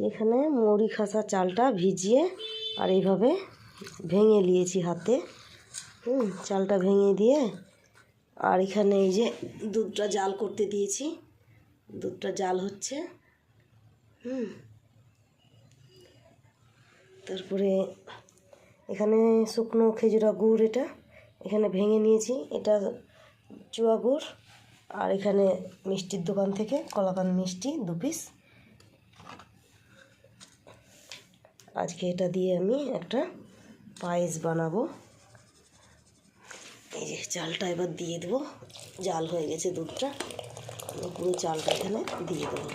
এখানে মুড়ি খাসা চালটা ভিজিয়ে আর এইভাবে ভেঙে নিয়েছি হাতে। চালটা ভেঙে দিয়ে আর এখানে এই যে দুধটা জাল করতে দিয়েছি, দুধটা জাল হচ্ছে। তারপরে এখানে শুকনো খেজুরা গুড়, এটা এখানে ভেঙে নিয়েছি, এটা চুয়া গুড়। আর এখানে মিষ্টির দোকান থেকে কলাকান মিষ্টি 2 পিস। আজকে এটা দিয়ে আমি একটা পায়েস বানাবো। এই যে চালটা এবার দিয়ে দেবো, জাল হয়ে গেছে দুধটা, আমি পুরো চালটা এখানে দিয়ে দেবো।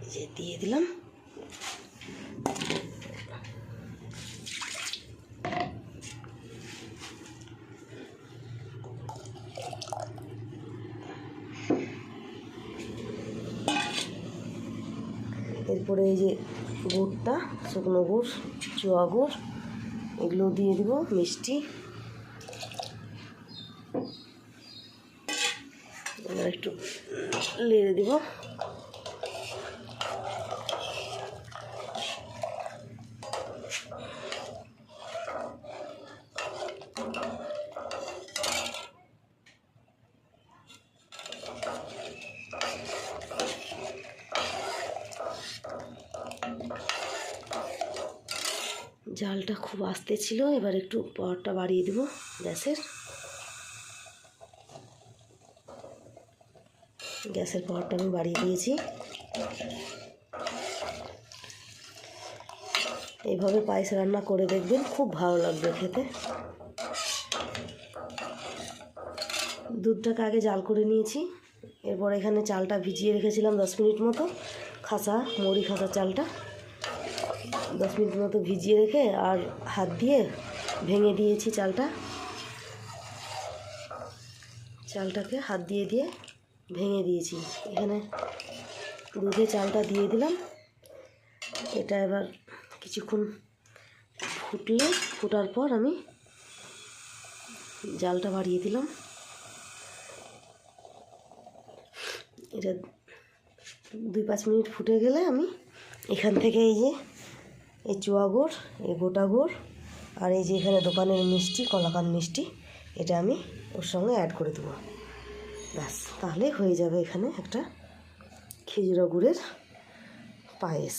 এই যে দিয়ে দিলাম। এরপরে এই যে গুড়টা, শুকনো গুড়, চুয়া গুড়, এগুলো দিয়ে দিব, মিষ্টি। এবার একটু নেড়ে দিব। জালটা খুব আস্তে ছিল, এবার একটু পাওয়ারটা বাড়িয়ে দেব গ্যাসের পাওয়ারটা আমি বাড়িয়ে দিয়েছি। এইভাবে পায়েস রান্না করে দেখবেন, খুব ভালো লাগবে খেতে। দুধটাকে আগে জাল করে নিয়েছি, এরপর এখানে চালটা ভিজিয়ে রেখেছিলাম 10 মিনিট মতো, মুড়ি খাসা চালটা 10 মিনিট মতো ভিজিয়ে রেখে আর হাত দিয়ে ভেঙে দিয়েছি চালটাকে হাত দিয়ে ভেঙে দিয়েছি। এখানে দুধে চালটা দিয়ে দিলাম। এটা এবার কিছুক্ষণ ফোটার পর আমি জালটা বাড়িয়ে দিলাম। এটা 2-5 মিনিট ফুটে গেলে আমি এখান থেকে এই যে এই চুয়া গুড়, এই গোটা গুড় আর এই যে এখানে দোকানের মিষ্টি, কলাকান মিষ্টি, এটা আমি ওর সঙ্গে অ্যাড করে দেবো। ব্যাস, তাহলে হয়ে যাবে এখানে একটা খেজুরা গুড়ের পায়েস।